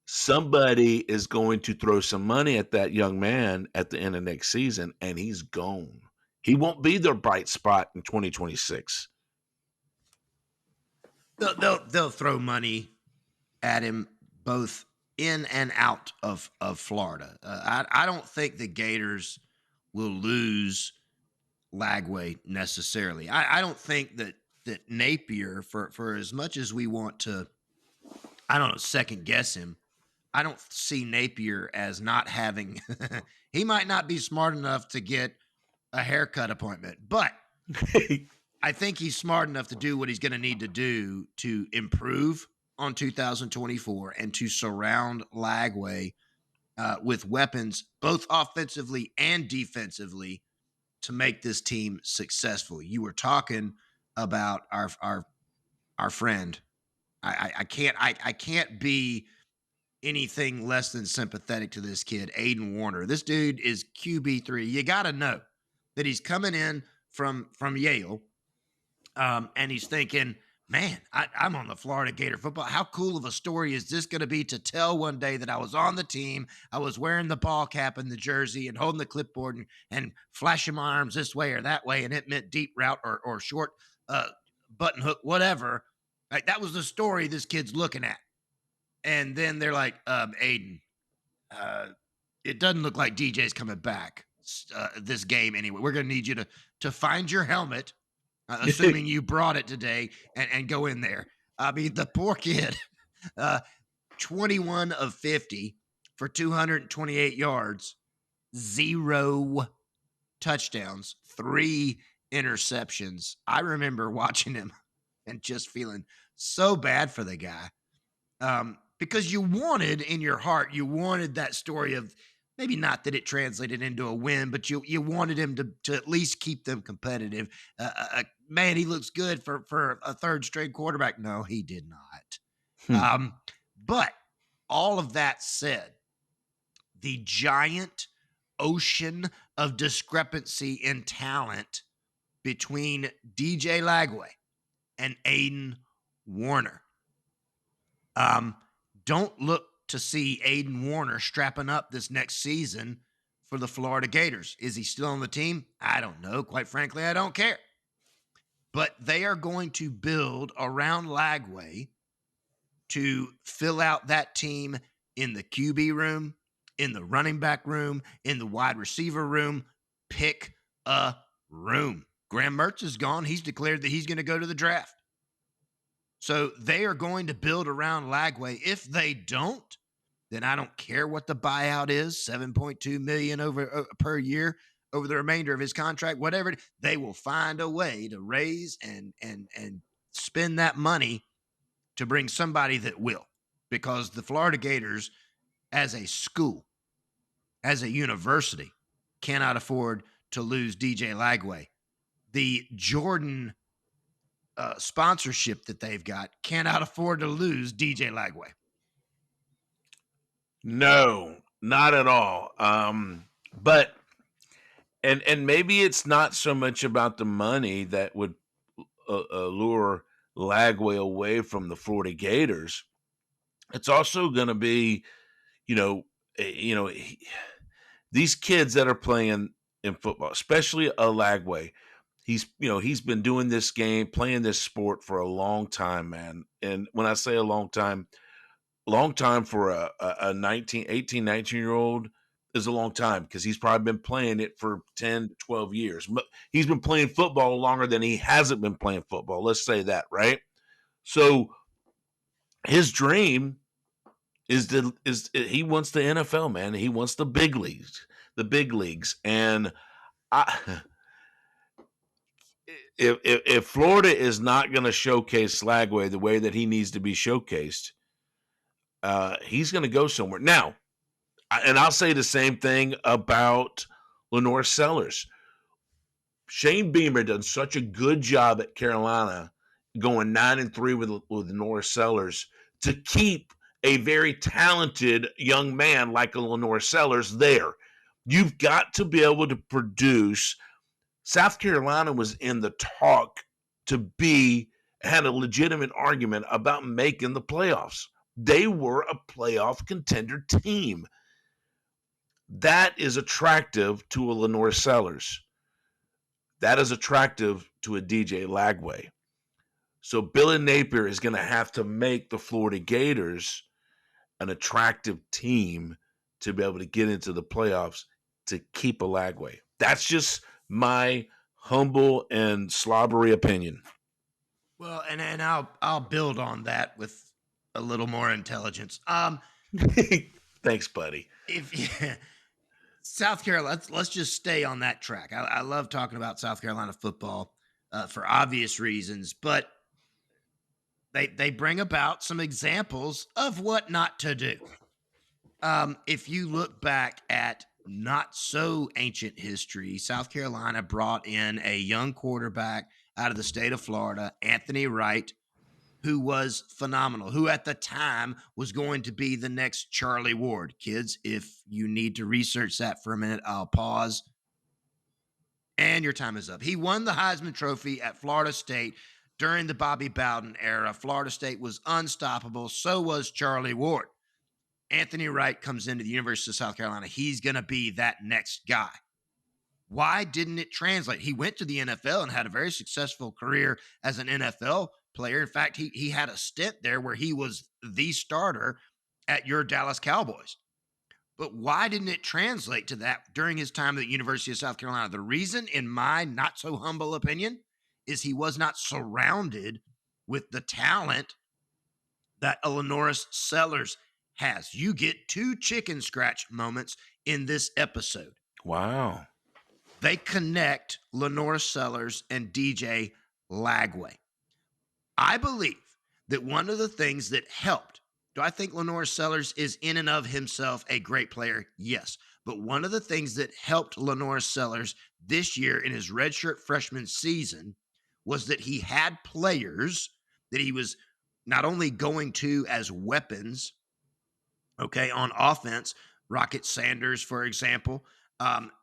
somebody is going to throw some money at that young man at the end of next season, and he's gone. He won't be their bright spot in 2026. They'll throw money at him both in and out of Florida. I don't think the Gators will lose Lagway necessarily. I don't think that Napier, for as much as we want to, I don't know, second guess him, I don't see Napier as not having. He might not be smart enough to get a haircut appointment, but I think he's smart enough to do what he's going to need to do to improve on 2024 and to surround Lagway with weapons, both offensively and defensively, to make this team successful. You were talking about our friend. I can't be anything less than sympathetic to this kid, Aiden Warner. This dude is QB3. You got to know that he's coming in from Yale, and he's thinking, man, I'm on the Florida Gator football. How cool of a story is this going to be to tell one day that I was on the team, I was wearing the ball cap and the jersey and holding the clipboard and flashing my arms this way or that way, and it meant deep route or short button hook, whatever. Like, that was the story this kid's looking at. And then they're like, Aiden, it doesn't look like DJ's coming back this game anyway. We're going to need you to find your helmet, assuming you brought it today, and go in there. I mean, the poor kid, 21 of 50 for 228 yards, 0 touchdowns, 3 interceptions. I remember watching him and just feeling so bad for the guy. Because you wanted in your heart, you wanted that story of maybe not that it translated into a win, but you wanted him to at least keep them competitive. Man, he looks good for a third string quarterback. No, he did not. But all of that said, the giant ocean of discrepancy in talent between DJ Lagway and Aiden Warner. Don't look to see Aiden Warner strapping up this next season for the Florida Gators. Is he still on the team? I don't know. Quite frankly, I don't care. But they are going to build around Lagway to fill out that team in the QB room, in the running back room, in the wide receiver room. Pick a room. Graham Mertz is gone. He's declared that he's going to go to the draft. So they are going to build around Lagway. If they don't, then I don't care what the buyout is, $7.2 million per year over the remainder of his contract, whatever. They will find a way to raise and spend that money to bring somebody that will, because the Florida Gators, as a school, as a university, cannot afford to lose DJ Lagway. The Jordan sponsorship that they've got cannot afford to lose DJ Lagway. No, not at all. But and maybe it's not so much about the money that would lure Lagway away from the Florida Gators. It's also going to be, these kids that are playing in football, especially a Lagway. He's been doing this game, playing this sport for a long time, man. And when I say a long time for a 18, 19-year-old is a long time, because he's probably been playing it for 10 to 12 years. But he's been playing football longer than he hasn't been playing football. Let's say that, right? So his dream is he wants the NFL, man. He wants the big leagues. And if Florida is not going to showcase Lagway the way that he needs to be showcased, he's going to go somewhere. Now, and I'll say the same thing about Lenore Sellers. Shane Beamer done such a good job at Carolina, going 9-3 with Lenore Sellers, to keep a very talented young man like a Lenore Sellers there. You've got to be able to produce. South Carolina was in the talk to be, had a legitimate argument about making the playoffs. They were a playoff contender team. That is attractive to a Lenore Sellers. That is attractive to a DJ Lagway. So Billy Napier is going to have to make the Florida Gators an attractive team to be able to get into the playoffs to keep a Lagway. That's just my humble and slobbery opinion. Well, and I'll build on that with a little more intelligence. Thanks, buddy. If South Carolina, let's just stay on that track. I love talking about South Carolina football for obvious reasons, but they bring about some examples of what not to do. If you look back at not so ancient history, South Carolina brought in a young quarterback out of the state of Florida, Anthony Wright, who was phenomenal, who at the time was going to be the next Charlie Ward. Kids, if you need to research that for a minute, I'll pause. And your time is up. He won the Heisman Trophy at Florida State during the Bobby Bowden era. Florida State was unstoppable. So was Charlie Ward. Anthony Wright comes into the University of South Carolina. He's going to be that next guy. Why didn't it translate? He went to the NFL and had a very successful career as an NFL player. In fact, he had a stint there where he was the starter at your Dallas Cowboys. But why didn't it translate to that during his time at the University of South Carolina? The reason, in my not so humble opinion, is he was not surrounded with the talent that a Lenoris Sellers has. You get 2 chicken scratch moments in this episode. Wow. They connect Lenore Sellers and DJ Lagway. I believe that one of the things that helped, do I think Lenore Sellers is in and of himself a great player? Yes. But one of the things that helped Lenore Sellers this year in his redshirt freshman season was that he had players that he was not only going to as weapons, okay, on offense, Rocket Sanders, for example,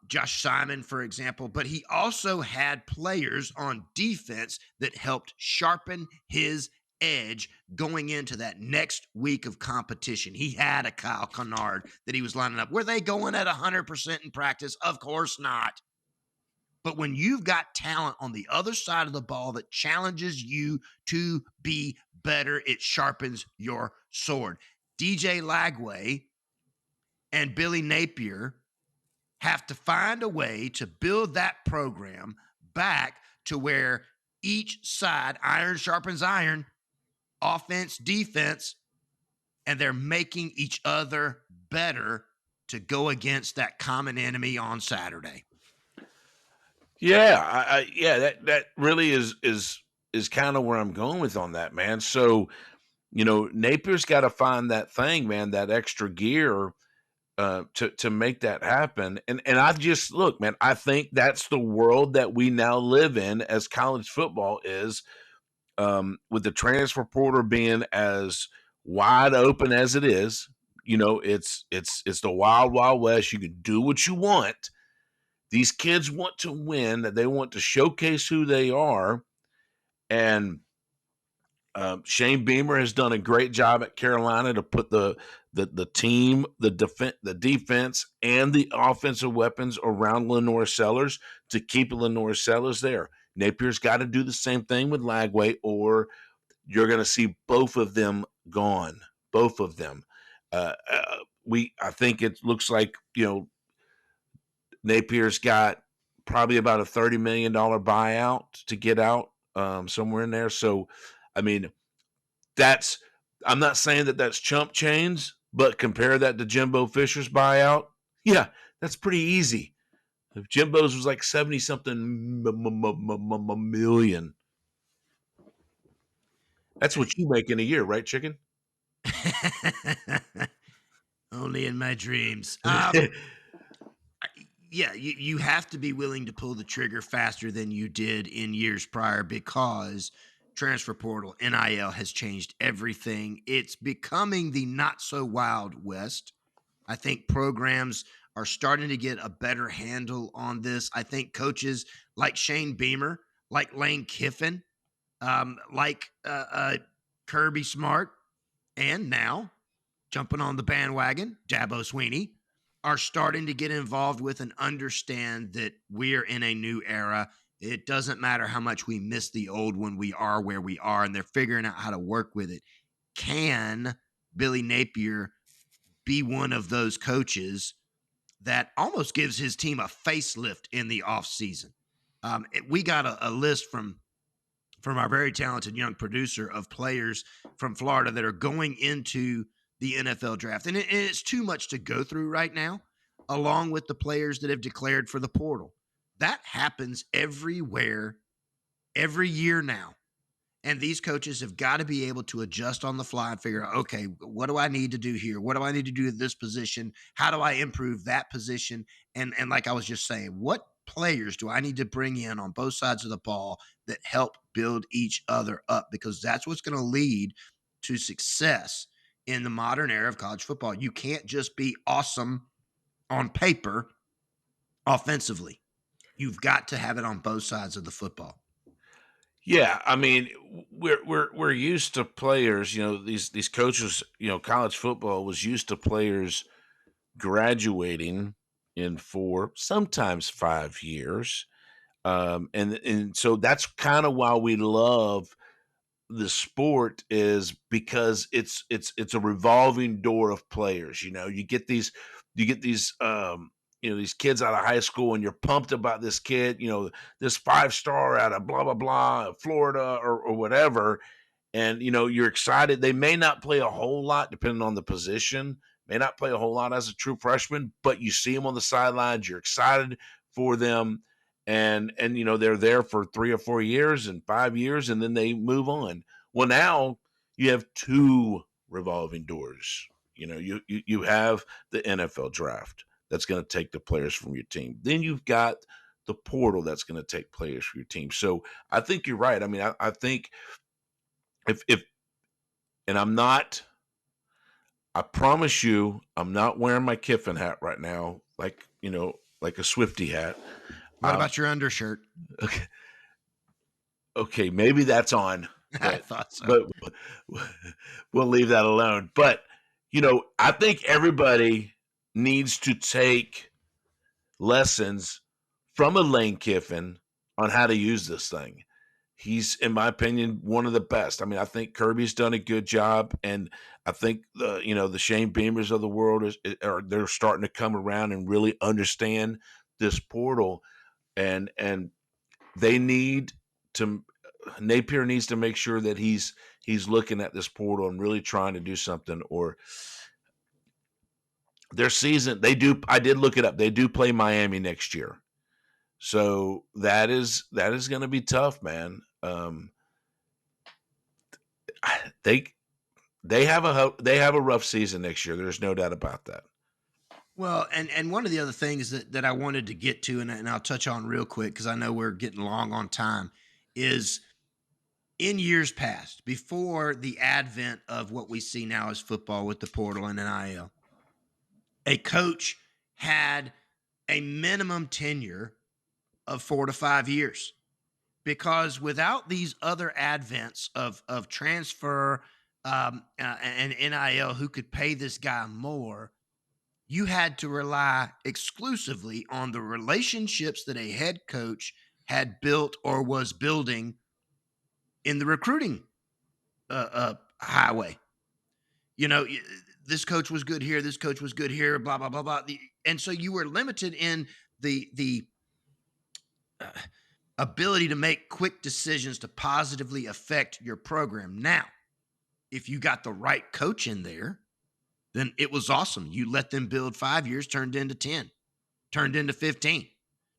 Josh Simon, for example, but he also had players on defense that helped sharpen his edge going into that next week of competition. He had a Kyle Kennard that he was lining up. Were they going at 100% in practice? Of course not. But when you've got talent on the other side of the ball that challenges you to be better, it sharpens your sword. DJ Lagway and Billy Napier have to find a way to build that program back to where each side, iron sharpens iron, offense, defense, and they're making each other better to go against that common enemy on Saturday. Yeah, yeah, that really is kind of where I'm going with on that, man. So, Napier's got to find that thing, man, that extra gear to make that happen. And I just look, man, I think that's the world that we now live in as college football is, with the transfer portal being as wide open as it is. It's the wild, wild west. You can do what you want. These kids want to win. They want to showcase who they are. And Shane Beamer has done a great job at Carolina to put the team, the defense, and the offensive weapons around Lenore Sellers to keep Lenore Sellers there. Napier's got to do the same thing with Lagway, or you're going to see both of them gone. Both of them. I think it looks like Napier's got probably about a $30 million buyout to get out, somewhere in there. So, I mean, I'm not saying that that's chump change, but compare that to Jimbo Fisher's buyout. Yeah, that's pretty easy. If Jimbo's was like 70 something million. That's what you make in a year, right, chicken? Only in my dreams. Yeah, you have to be willing to pull the trigger faster than you did in years prior because transfer portal, NIL has changed everything. It's becoming the not so wild west. I think programs are starting to get a better handle on this. I think coaches like Shane Beamer, like Lane Kiffin, like Kirby Smart, and now jumping on the bandwagon, Dabo Sweeney, are starting to get involved with and understand that we're in a new era. It doesn't matter how much we miss the old one, we are where we are, and they're figuring out how to work with it. Can Billy Napier be one of those coaches that almost gives his team a facelift in the offseason? We got a list from our very talented young producer of players from Florida that are going into the NFL draft. And it's too much to go through right now, along with the players that have declared for the portal. That happens everywhere, every year now. And these coaches have got to be able to adjust on the fly and figure out, okay, what do I need to do here? What do I need to do at this position? How do I improve that position? And like I was just saying, what players do I need to bring in on both sides of the ball that help build each other up? Because that's what's going to lead to success in the modern era of college football. You can't just be awesome on paper offensively. You've got to have it on both sides of the football. Yeah, I mean, we're used to players. These coaches. College football was used to players graduating in 4, sometimes 5 years, and so that's kind of why we love the sport, is because it's a revolving door of players. You get these kids out of high school, and you're pumped about this kid, this 5-star out of blah blah blah, Florida or whatever, and you're excited. They may not play a whole lot depending on the position, may not play a whole lot as a true freshman, but you see them on the sidelines, you're excited for them, and they're there for 3 or 4 years and 5 years, and then they move on. Well, now you have 2 revolving doors. You have the NFL draft that's going to take the players from your team. Then you've got the portal that's going to take players from your team. So I think you're right. I mean, I think if and I promise you, I'm not wearing my Kiffin hat right now, like a Swifty hat. What about your undershirt? Okay, maybe that's on. I thought so. But we'll leave that alone. But I think everybody needs to take lessons from a Lane Kiffin on how to use this thing. He's, in my opinion, one of the best. I mean, I think Kirby's done a good job, and I think the Shane Beamers of the world they're starting to come around and really understand this portal, and they need to. Napier needs to make sure that he's looking at this portal and really trying to do something. Or their season, they do. I did look it up. They do play Miami next year. So that is going to be tough, man. They have a rough season next year. There's no doubt about that. Well, and one of the other things that I wanted to get to, and I'll touch on real quick because I know we're getting long on time, is in years past, before the advent of what we see now as football with the portal and NIL, a coach had a minimum tenure of 4 to 5 years, because without these other advents of transfer and NIL, who could pay this guy more, you had to rely exclusively on the relationships that a head coach had built or was building in the recruiting highway. This coach was good here, this coach was good here, blah blah blah blah. And so you were limited in the ability to make quick decisions to positively affect your program. Now, if you got the right coach in there, then it was awesome. You let them build 5 years, turned into 10, turned into 15,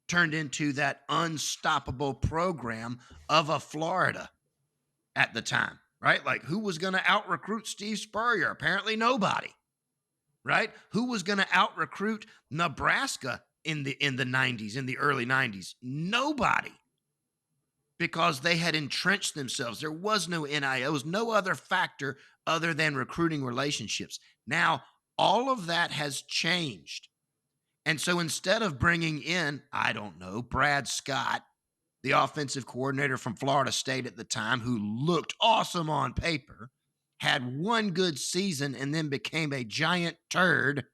turned into that unstoppable program of a Florida at the time, right? Like, who was going to out recruit Steve Spurrier? Apparently nobody, right? Who was going to out recruit Nebraska in the 90s, in the early 90s? Nobody. because they had entrenched themselves. There was no NIL. There was no other factor other than recruiting relationships. Now, all of that has changed. And so instead of bringing in, I don't know, Brad Scott, the offensive coordinator from Florida State at the time, who looked awesome on paper, had one good season, and then became a giant turd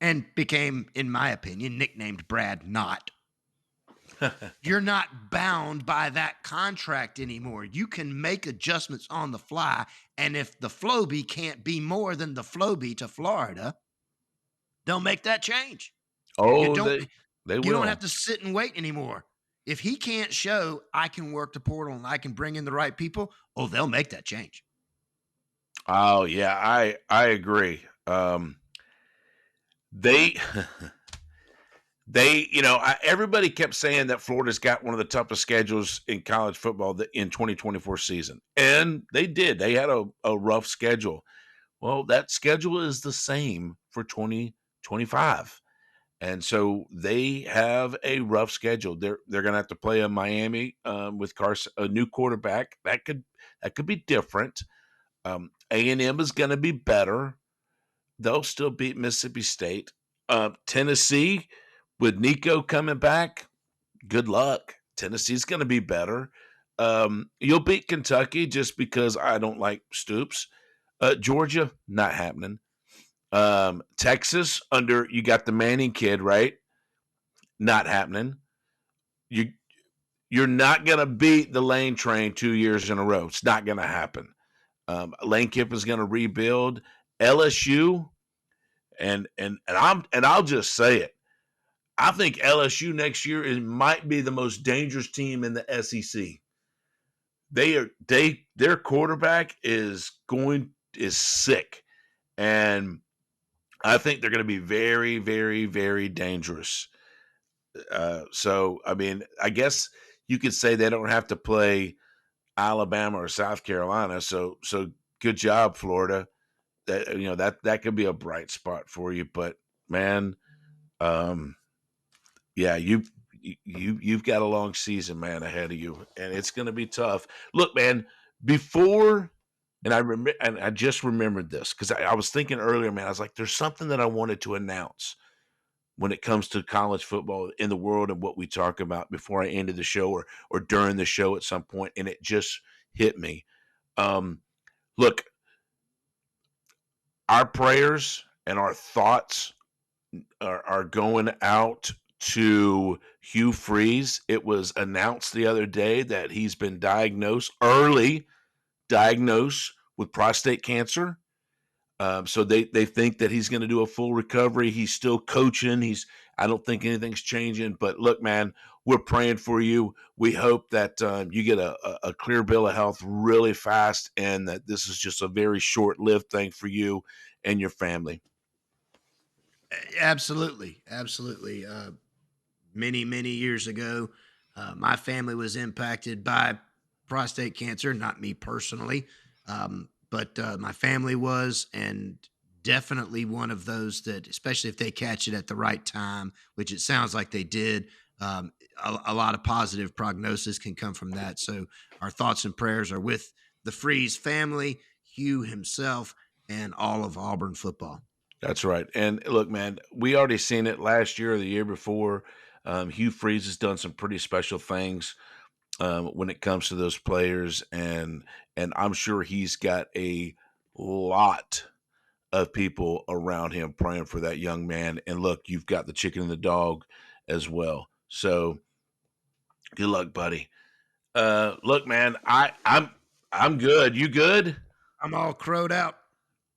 and became, in my opinion, nicknamed Brad Not. You're not bound by that contract anymore. You can make adjustments on the fly. And if the Flowbee can't be more than the Flowbee to Florida, they'll make that change. You Oh, don't they you don't will. have to sit and wait anymore. If he can't show I can work the portal and I can bring in the right people, oh, they'll make that change. Oh yeah, I agree. They everybody kept saying that Florida's got one of the toughest schedules in college football in 2024 season, and they did. They had a rough schedule. Well, that schedule is the same for 2025. And so they have a rough schedule. They're going to have to play in Miami with Carson, a new quarterback. That could be different. A&M is going to be better. They'll still beat Mississippi State. Tennessee, with Nico coming back, good luck. Tennessee's going to be better. You'll beat Kentucky just because I don't like Stoops. Georgia, not happening. Texas, you got the Manning kid, right? Not happening. You're not going to beat the Lane train 2 years in a row. It's not going to happen. Lane Kiffin's going to rebuild. LSU, and I'll just say it. I think LSU next year might be the most dangerous team in the SEC. Their quarterback is sick, and I think they're going to be very, very, very dangerous. So, I mean, I guess you could say they don't have to play Alabama or South Carolina. So good job, Florida. That could be a bright spot for you. But man, yeah, you've got a long season, man, ahead of you, and it's going to be tough. Look, man, I just remembered this because I was thinking earlier, man. I was like, there's something that I wanted to announce when it comes to college football in the world and what we talk about before I ended the show or during the show at some point, and it just hit me. Look, our prayers and our thoughts are going out to Hugh Freeze. It was announced the other day that he's been early diagnosed with prostate cancer. So they think that he's going to do a full recovery. He's still coaching. I don't think anything's changing. But look, man, we're praying for you. We hope that you get a clear bill of health really fast, and that this is just a very short-lived thing for you and your family. Absolutely. Many years ago, my family was impacted by prostate cancer, not me personally, but my family was, and definitely one of those that, especially if they catch it at the right time, which it sounds like they did, a lot of positive prognosis can come from that. So our thoughts and prayers are with the Freeze family, Hugh himself, and all of Auburn football. That's right. And look, man, we already seen it last year or the year before. Hugh Freeze has done some pretty special things when it comes to those players, and I'm sure he's got a lot of people around him praying for that young man. And look, you've got the chicken and the dog as well. So good luck, buddy. Look, man, I'm good. You good? I'm all crowed out.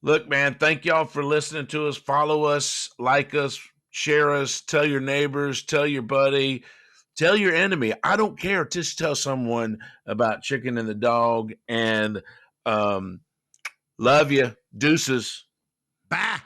Look, man, thank y'all for listening to us. Follow us, like us, share us, tell your neighbors, tell your buddy, tell your enemy. I don't care. Just tell someone about Chicken and the Dog. And love you. Deuces. Bye.